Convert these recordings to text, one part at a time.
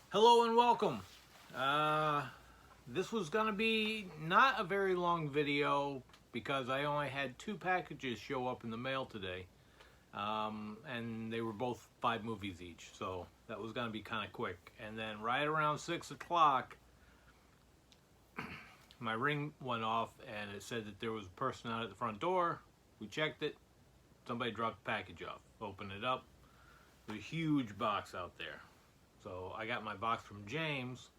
Hello and welcome. This was gonna be not a very long video because I only had 2 packages show up in the mail today, and they were both 5 movies each, so that was gonna be kind of quick. And then right around 6 o'clock, my ring went off and it said that there was a person out at the front door. We checked it. Somebody dropped the package off. Opened it up. There's a huge box out there. So I got my box from James.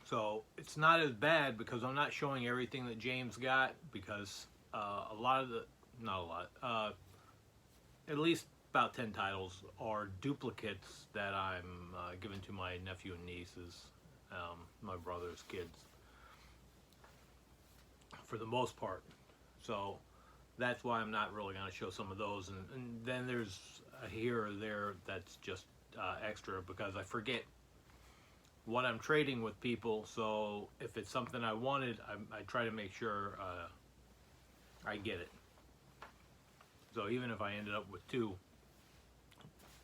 So it's not as bad because I'm not showing everything that James got, because a lot of the, not a lot, at least about 10 titles are duplicates that I'm giving to my nephew and nieces, my brother's kids, for the most part. So that's why I'm not really going to show some of those, and then there's a here or there that's just extra because I forget what I'm trading with people. So if it's something I wanted, I try to make sure I get it. So even if I ended up with 2,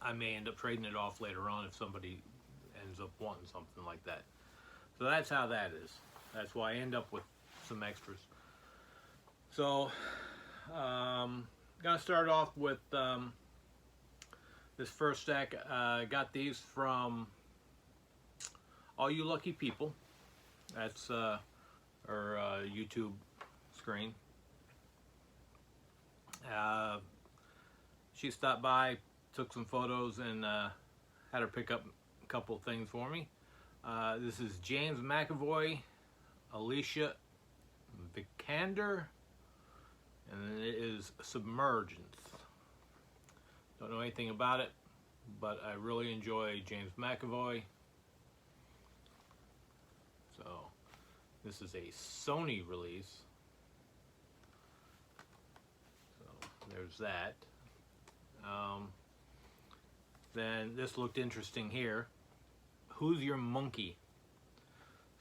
I may end up trading it off later on if somebody ends up wanting something like that. So that's how that is. That's why I end up with some extras. So gonna start off with this first stack. Got these from All You Lucky People. That's her YouTube screen. She stopped by, took some photos, and had her pick up a couple things for me. This is James McAvoy, Alicia Vikander, and it is Submergence. Don't know anything about it, but I really enjoy James McAvoy. So this is a Sony release. So there's that. Then this looked interesting here. Who's Your Monkey?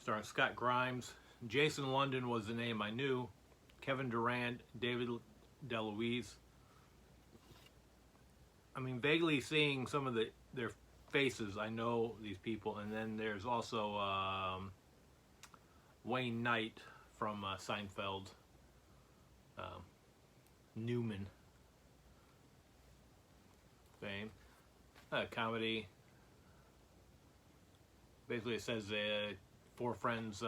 Starring Scott Grimes. Jason London was the name I knew. Kevin Durant, David DeLuise. I mean, vaguely seeing some of their faces, I know these people. And then there's also Wayne Knight from Seinfeld. Newman fame. Comedy. Basically, it says 4 friends.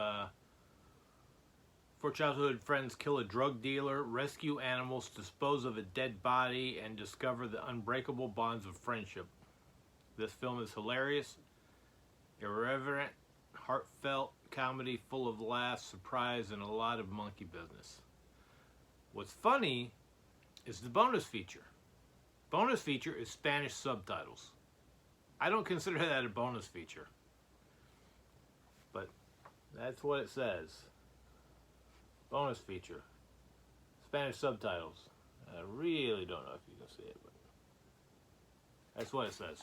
4 childhood friends kill a drug dealer, rescue animals, dispose of a dead body, and discover the unbreakable bonds of friendship. This film is hilarious, irreverent, heartfelt comedy full of laughs, surprise, and a lot of monkey business. What's funny is the bonus feature. Bonus feature is Spanish subtitles. I don't consider that a bonus feature, but that's what it says. Bonus feature, Spanish subtitles. I really don't know if you can see it, but that's what it says.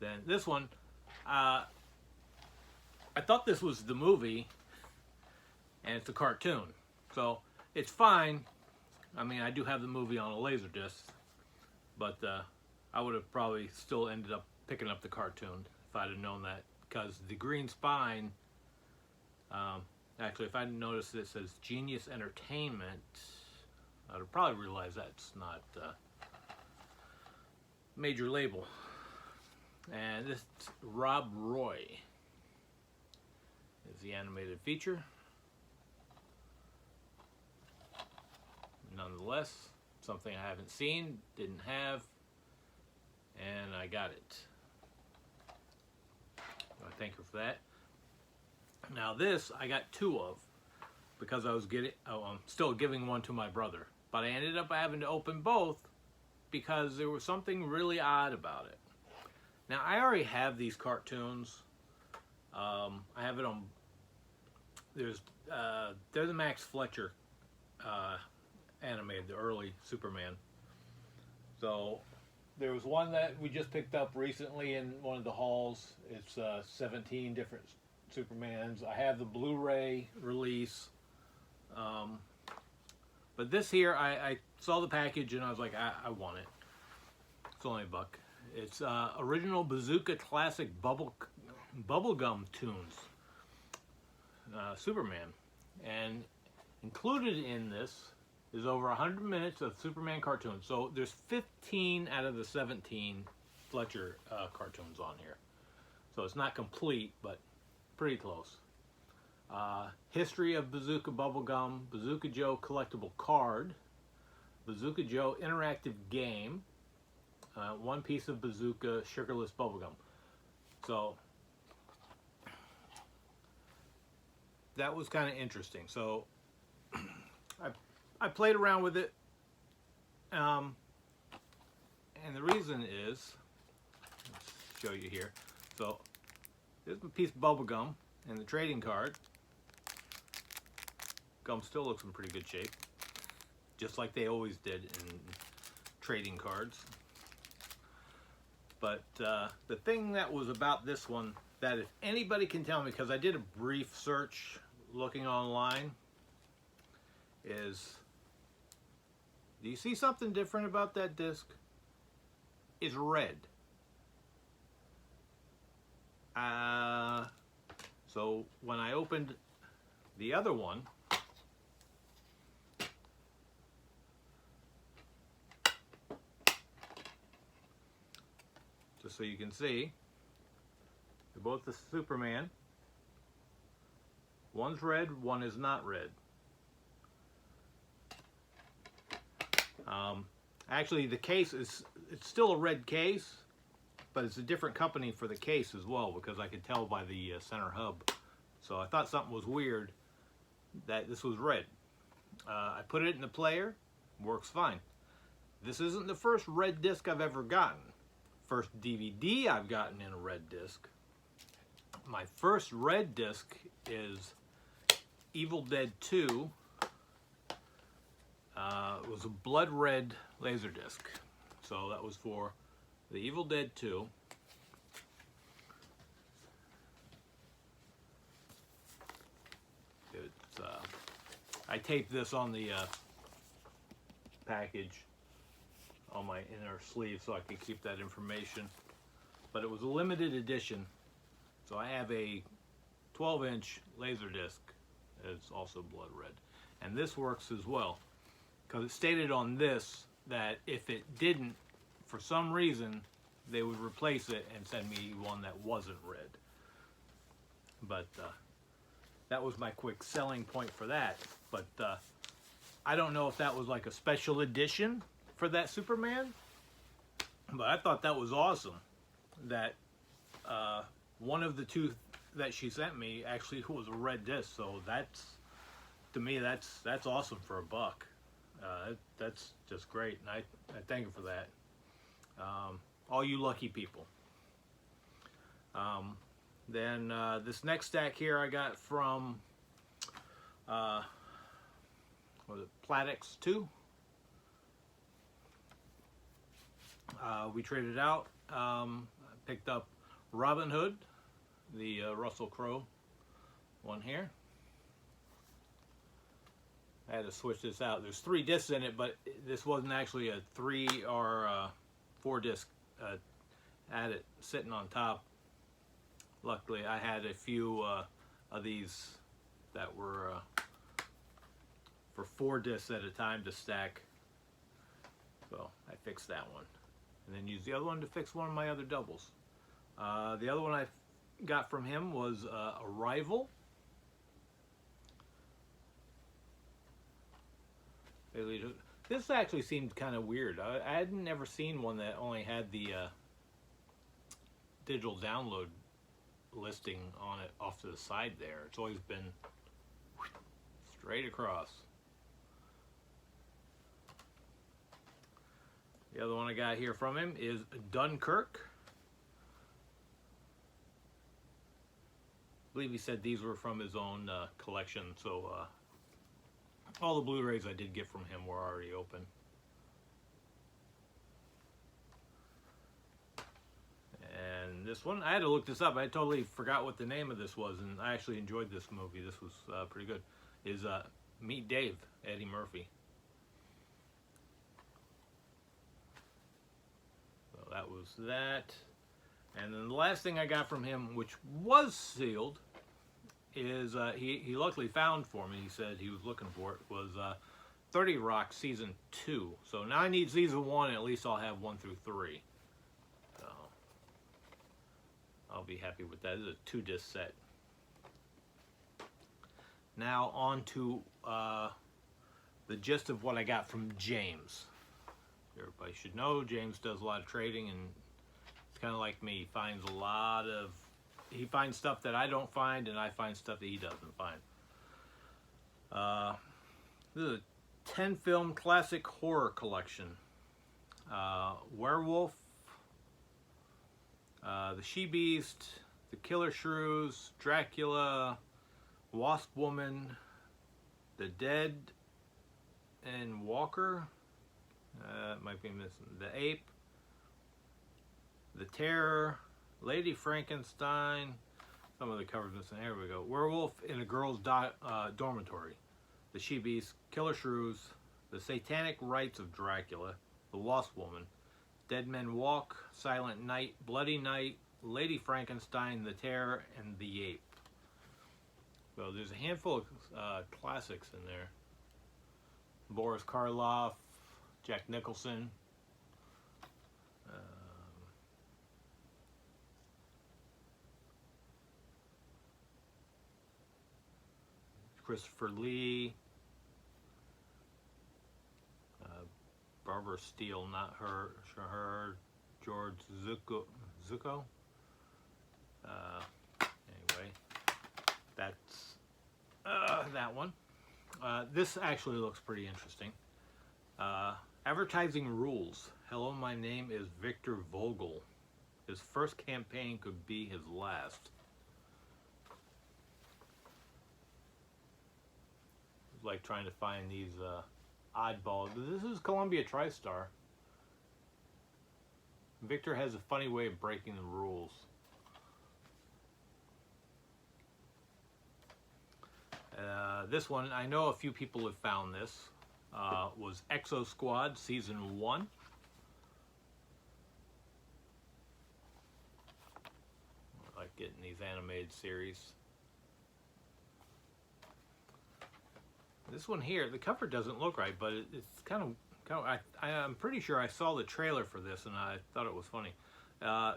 Then this one, I thought this was the movie, and it's a cartoon, so it's fine. I mean, I do have the movie on a Laserdisc, but I would have probably still ended up picking up the cartoon if I'd have known that, because the green spine. Actually, if I noticed it says Genius Entertainment, I'd have probably realized that's not major label. And this Rob Roy is the animated feature. Nonetheless, something I haven't seen, didn't have, and I got it. I thank her for that. Now this I got 2 of because I was I'm still giving one to my brother, but I ended up having to open both because there was something really odd about it. Now I already have these cartoons. I have it on. They're the Max Fletcher animated, the early Superman. So there was one that we just picked up recently in one of the halls. It's 17 different Supermans. I have the Blu-ray release, but this here, I saw the package and I was like, I want it. It's only $1, It's original Bazooka classic bubblegum tunes, Superman. And included in this is over 100 minutes of Superman cartoons. So there's 15 out of the 17 Fletcher cartoons on here. So it's not complete, but pretty close. History of Bazooka Bubblegum, Bazooka Joe collectible card, Bazooka Joe interactive game, one piece of Bazooka sugarless bubblegum. So that was kind of interesting. So I played around with it, and the reason is, let's show you here. So there's a piece of bubblegum and the trading card. Gum still looks in pretty good shape, just like they always did in trading cards. But the thing that was about this one, that if anybody can tell me, because I did a brief search looking online, is, do you see something different about that disc? It's red. So when I opened the other one, just so you can see, they're both the Superman. One's red, one is not red. Actually, the case it's still a red case, but it's a different company for the case as well, because I could tell by the center hub. So I thought something was weird that this was red. I put it in the player, works fine. This isn't the first red disc I've ever gotten. First DVD I've gotten in a red disc. My first red disc is Evil Dead 2. It was a blood red laser disc. So that was for the Evil Dead 2. It's, I taped this on the package on my inner sleeve so I could keep that information. But it was a limited edition. So I have a 12-inch laser disc. It's also blood red. And this works as well, because it stated on this that if it didn't, for some reason, they would replace it and send me one that wasn't red. But that was my quick selling point for that. But I don't know if that was like a special edition for that Superman, but I thought that was awesome that one of the two that she sent me actually was a red disc. So that's, to me, that's awesome for $1. That's just great, and I thank her for that. All you lucky people. Then this next stack here I got from what was it, Platex 2. We traded out. I picked up Robin Hood, the Russell Crowe one here. I had to switch this out. There's 3 discs in it, but this wasn't actually a 3 or 4 disc. I had it sitting on top. Luckily, I had a few of these that were for 4 discs at a time to stack. So I fixed that one, and then used the other one to fix one of my other doubles. The other one I got from him was Arrival. This actually seemed kind of weird. I had never seen one that only had the digital download listing on it off to the side there. It's always been straight across. The other one I got here from him is Dunkirk. I believe he said these were from his own collection, so all the Blu-rays I did get from him were already open. And this one, I had to look this up. I totally forgot what the name of this was, and I actually enjoyed this movie. This was pretty good. Is Meet Dave, Eddie Murphy. So that was that. And then the last thing I got from him, which was sealed, is he luckily found for me. He said he was looking for it. Was 30 Rock Season 2. So now I need Season 1, and at least I'll have 1 through 3. So I'll be happy with that. This is a 2-disc set. Now on to the gist of what I got from James. Everybody should know James does a lot of trading, and it's kind of like me. He finds he finds stuff that I don't find, and I find stuff that he doesn't find. This is a 10-film classic horror collection. Werewolf, The She-Beast, The Killer Shrews, Dracula, Wasp Woman, The Dead and Walker, might be missing, The Ape, The Terror, Lady Frankenstein, some of the covers missing, there we go, Werewolf in a Girl's Dormitory, The She-Beast, Killer Shrews, The Satanic Rites of Dracula, The Wasp Woman, Dead Men Walk, Silent Night, Bloody Night, Lady Frankenstein, The Terror, and The Ape. So there's a handful of classics in there. Boris Karloff, Jack Nicholson, Christopher Lee, Barbara Steele, not her, George Zucco. Anyway, that's that one. This actually looks pretty interesting. Advertising Rules. Hello, my name is Victor Vogel. His first campaign could be his last. It's like trying to find these oddballs. This is Columbia TriStar. Victor has a funny way of breaking the rules. This one, I know a few people have found this, was Exo Squad Season 1. I like getting these animated series. This one here, the cover doesn't look right, but it's kind of I'm pretty sure I saw the trailer for this and I thought it was funny.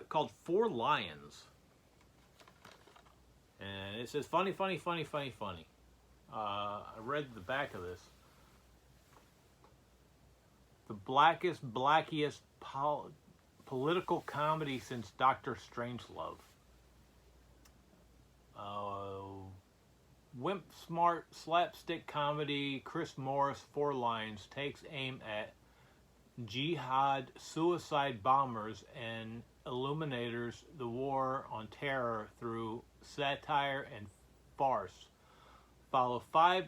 Called Four Lions. And it says funny, funny, funny, funny, funny. I read the back of this. The blackiest political comedy since Dr. Strangelove. Wimp smart slapstick comedy. Chris Morris, Four Lions, takes aim at jihad, suicide bombers, and illuminators the war on terror through satire and farce. Follow 5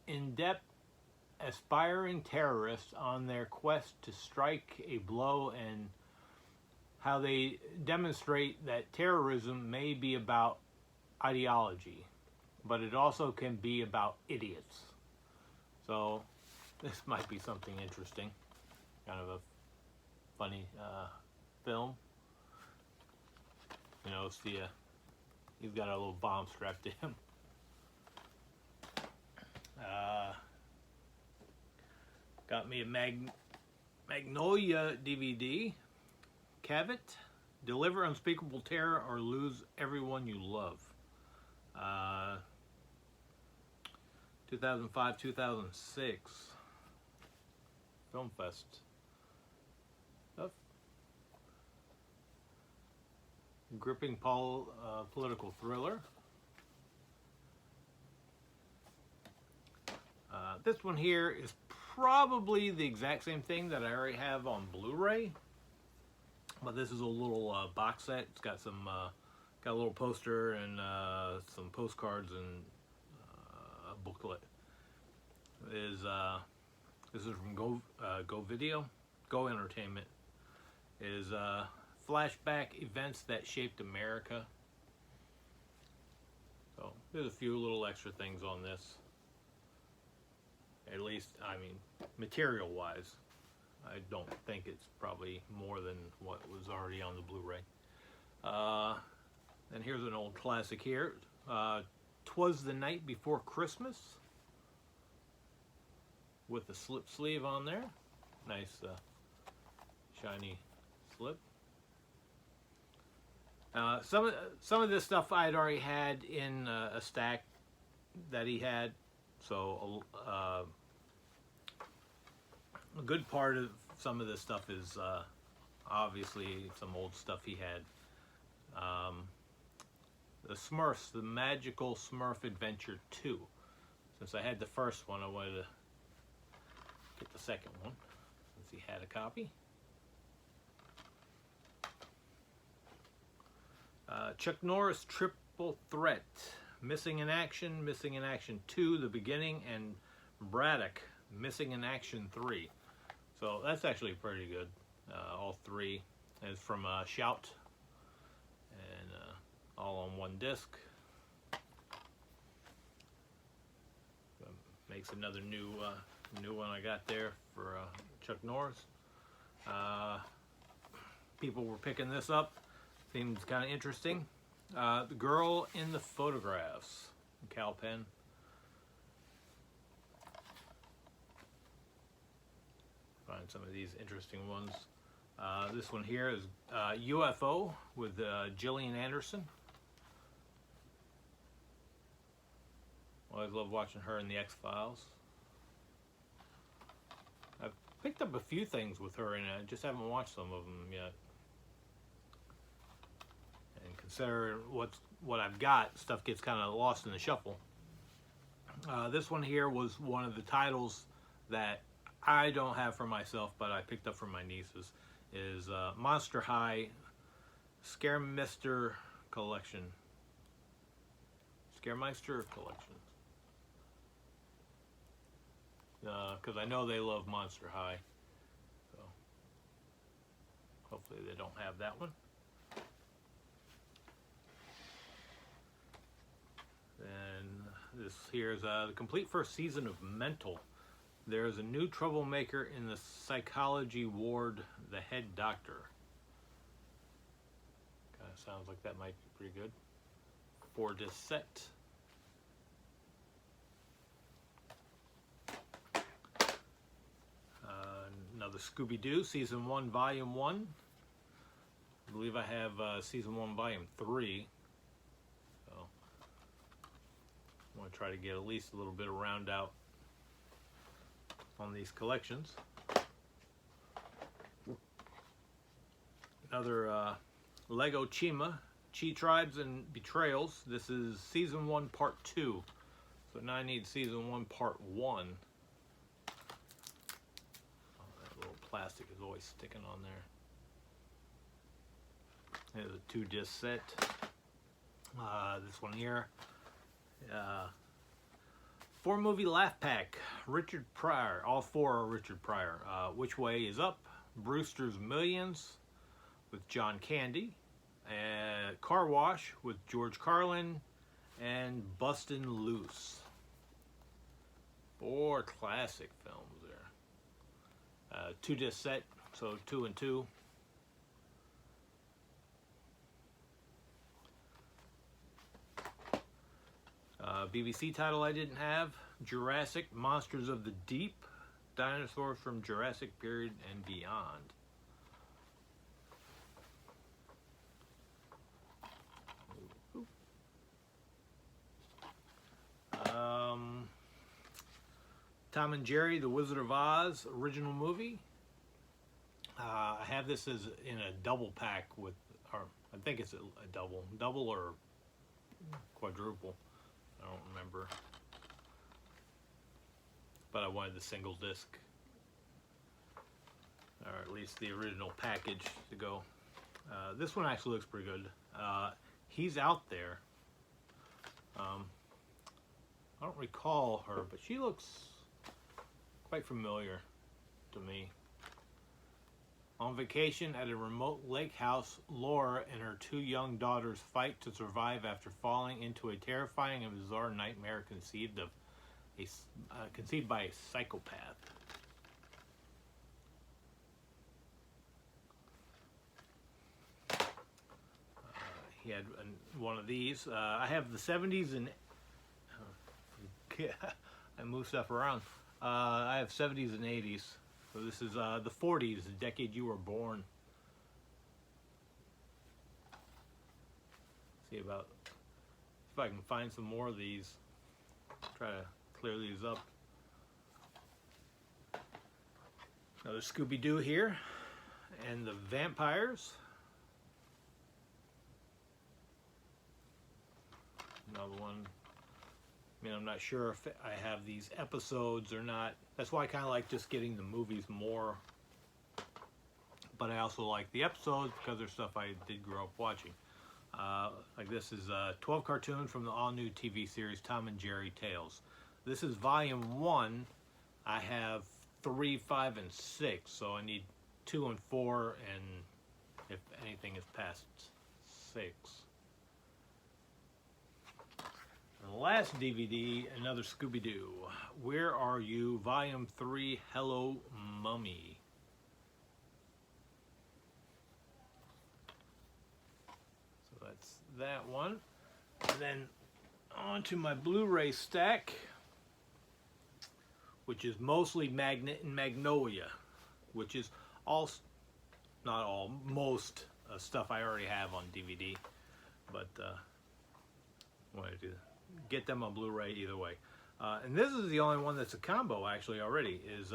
in-depth aspiring terrorists on their quest to strike a blow and how they demonstrate that terrorism may be about ideology, but it also can be about idiots. So this might be something interesting. Kind of a funny film. You know, see, he's got a little bomb strapped to him. Got me a Magnolia DVD. Cavett, Deliver Unspeakable Terror or Lose Everyone You Love. 2005, 2006. Film Fest stuff. Gripping political thriller. This one here is probably the exact same thing that I already have on Blu-ray, but this is a little box set. It's got some got a little poster and some postcards and a booklet. This is from Go Video, Go Entertainment. It is flashback events that shaped America. So there's a few little extra things on this. At least, I mean, material-wise. I don't think it's probably more than what was already on the Blu-ray. And here's an old classic here. 'Twas the Night Before Christmas, with the slip sleeve on there. Nice shiny slip. Some of this stuff I had already had in a stack that he had, so a good part of some of this stuff is obviously some old stuff he had. The Smurfs, the Magical Smurf Adventure 2. Since I had the first one, I wanted to get the second one, since he had a copy. Chuck Norris Triple Threat, Missing in Action 2, The Beginning, and Braddock, Missing in Action 3. So that's actually pretty good, all three. And it's from Shout, and all on one disc. Makes another new one I got there for Chuck Norris. People were picking this up. Seems kind of interesting. The Girl in the Photographs, Cal Penn. Find some of these interesting ones. This one here is UFO with Gillian Anderson. Always love watching her in the X-Files. I've picked up a few things with her in it. I just haven't watched some of them yet. And consider what I've got, stuff gets kind of lost in the shuffle. This one here was one of the titles that I don't have for myself, but I picked up from my nieces. Is Monster High Scaremeister Collection. Scaremeister Collection. Because I know they love Monster High. So hopefully they don't have that one. Then this here is the complete first season of Mental. There's a new troublemaker in the psychology ward, the head doctor. Kind of sounds like that might be pretty good. 4-disc set. Another Scooby-Doo, Season 1, Volume 1. I believe I have Season 1, Volume 3. So I want to try to get at least a little bit of round out on these collections. Another Lego Chima, Chi Tribes and Betrayals. This is Season 1, Part 2. So now I need Season 1, Part 1. Oh, that little plastic is always sticking on there. There's a 2-disc set. This one here. 4-movie laugh pack. Richard Pryor. All 4 are Richard Pryor. Which Way is Up? Brewster's Millions with John Candy. Car Wash with George Carlin. And Bustin' Loose. 4 classic films there. 2-disc set, so 2 and 2. BBC title I didn't have. Jurassic Monsters of the Deep. Dinosaurs from Jurassic Period and Beyond. Tom and Jerry, The Wizard of Oz, original movie. I have this as in a double pack with, or I think it's a double or quadruple. I don't remember. But I wanted the single disc, or at least the original package to go. This one actually looks pretty good. He's Out There. I don't recall her, but she looks quite familiar to me. On vacation at a remote lake house, Laura and her 2 young daughters fight to survive after falling into a terrifying and bizarre nightmare conceived by a psychopath. he had one of these. I have the 70s and I move stuff around. I have 70s and 80s. So this is the 40s, the decade you were born. See about if I can find some more of these. Try to clear these up. Another Scooby-Doo here, and the vampires. Another one. I mean, I'm not sure if I have these episodes or not. That's why I kind of like just getting the movies more. But I also like the episodes because they're stuff I did grow up watching. Like this is 12 cartoons from the all-new TV series Tom and Jerry Tales. This is volume 1. I have 3, 5, and 6. So I need 2 and 4, and if anything is past 6. And the last DVD, another Scooby-Doo. Where Are You? Volume 3, Hello Mummy. So that's that one. And then on to my Blu-ray stack, which is mostly Magnet and Magnolia, which is all, not all, most stuff I already have on DVD. But I wanted to get them on Blu-ray either way. And this is the only one that's a combo actually already, is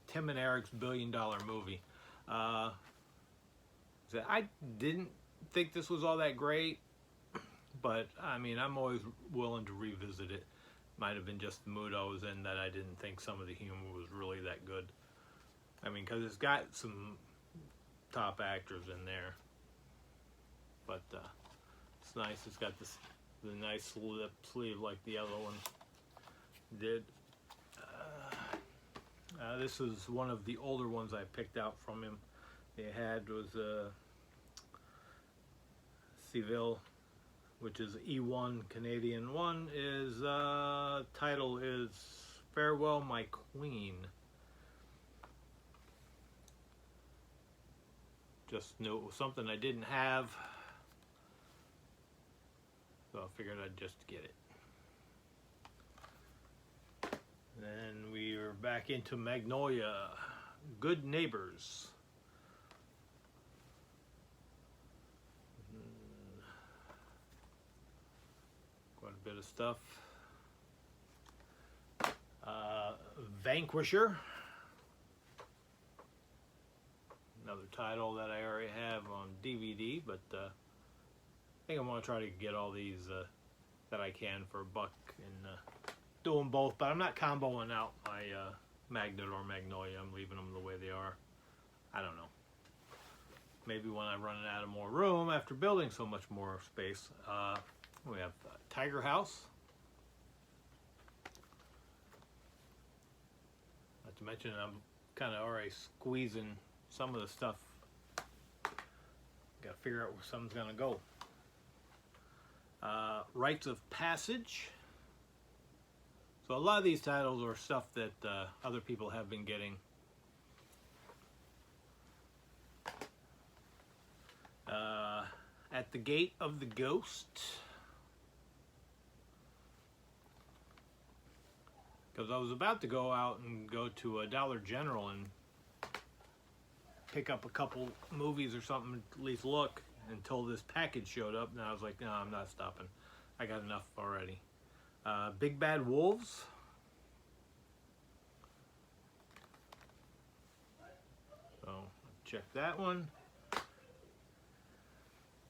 Tim and Eric's $1 Billion Movie. I didn't think this was all that great, but I mean, I'm always willing to revisit it. Might have been just the mood I was in that I didn't think some of the humor was really that good. I mean, because it's got some top actors in there, but it's nice. It's got the nice lip sleeve like the other one did. This is one of the older ones I picked out from him. They had was Seville, which is E1 Canadian one. Is title is Farewell My Queen. Just knew it was something I didn't have, so I figured I'd just get it. Then we are back into Magnolia, Good Neighbors. Quite a bit of stuff. Vanquisher. Another title that I already have on DVD, but I think I want to try to get all these that I can for $1 and do them both. But I'm not comboing out my Magnet or Magnolia. I'm leaving them the way they are. I don't know. Maybe when I run out of more room after building so much more space. We have Tiger House. Not to mention I'm kind of already squeezing some of the stuff. Got to figure out where some's going to go. Rites of Passage. So a lot of these titles are stuff that other people have been getting. At the Gate of the Ghost. Because I was about to go out and go to a Dollar General and pick up a couple movies or something, at least look, until this package showed up, and I was like, no, I'm not stopping. I got enough already. Big Bad Wolves. So, check that one.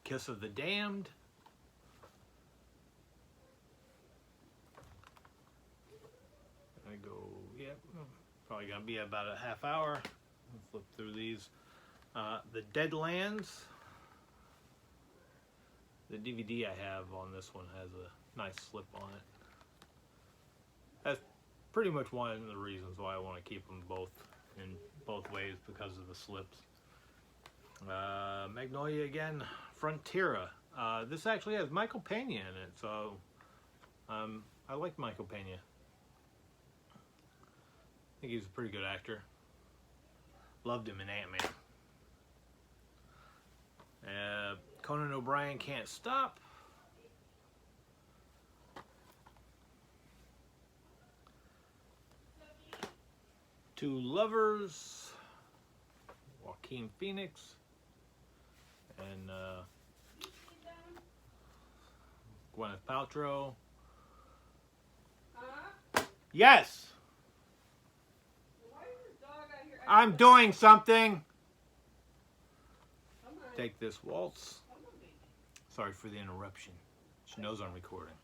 Kiss of the Damned. I go, yep, probably gonna be about a half hour. I'll flip through these. The Deadlands. The DVD I have on this one has a nice slip on it. That's pretty much one of the reasons why I want to keep them both in both ways, because of the slips. Magnolia again, Frontiera. This actually has Michael Pena in it, so I like Michael Pena. I think he's a pretty good actor. Loved him in Ant-Man. Conan O'Brien Can't Stop. Two Lovers, Joaquin Phoenix, and Gwyneth Paltrow. Yes! I'm doing something! Take This Waltz. Sorry for the interruption. She knows I'm recording.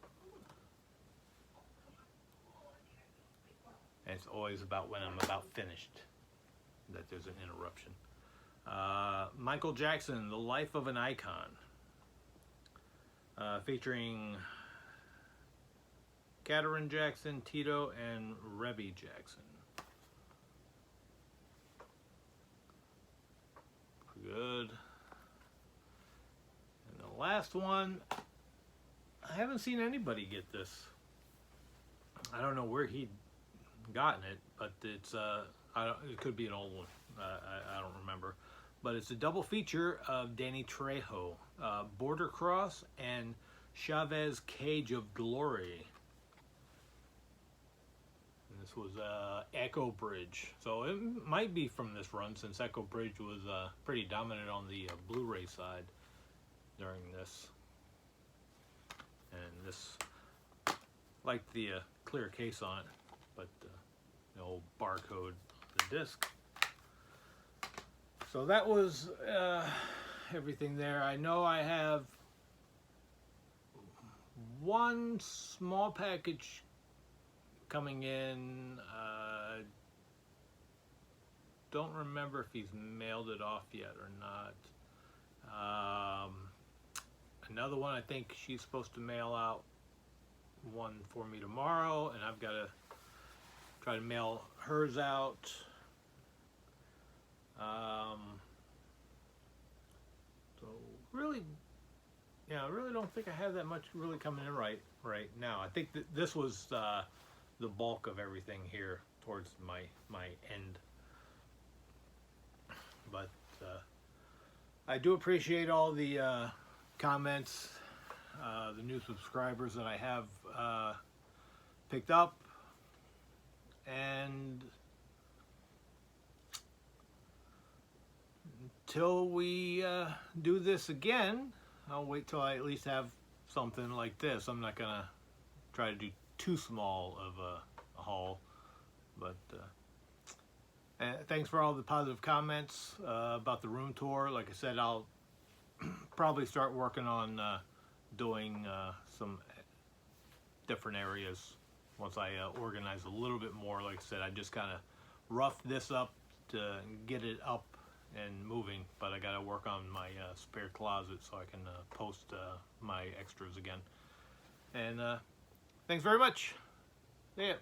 And it's always about when I'm about finished that there's an interruption. Michael Jackson, The Life of an Icon. Featuring Katherine Jackson, Tito, and Rebby Jackson. Good. And the last one, I haven't seen anybody get this. I don't know where he'd gotten it, but it's it could be an old one. I don't remember, but it's a double feature of Danny Trejo, Border Cross and Chavez Cage of Glory. And this was Echo Bridge, so it might be from this run, since Echo Bridge was pretty dominant on the Blu-ray side during this. And this, like the clear case on it, but the old barcode of the disc. So that was everything there. I know I have one small package coming in. Don't remember if he's mailed it off yet or not. Another one, I think she's supposed to mail out one for me tomorrow, and I've got to try to mail hers out. So really, yeah, I really don't think I have that much really coming in right now. I think that this was the bulk of everything here towards my end. But I do appreciate all the comments, the new subscribers that I have picked up, and until we do this again, I'll wait till I at least have something like this. I'm not gonna try to do too small of a haul, but thanks for all the positive comments about the room tour. Like I said, I'll probably start working on doing some different areas once I organize a little bit more. Like I said, I just kind of roughed this up to get it up and moving, but I got to work on my spare closet so I can post my extras again. And thanks very much. See ya.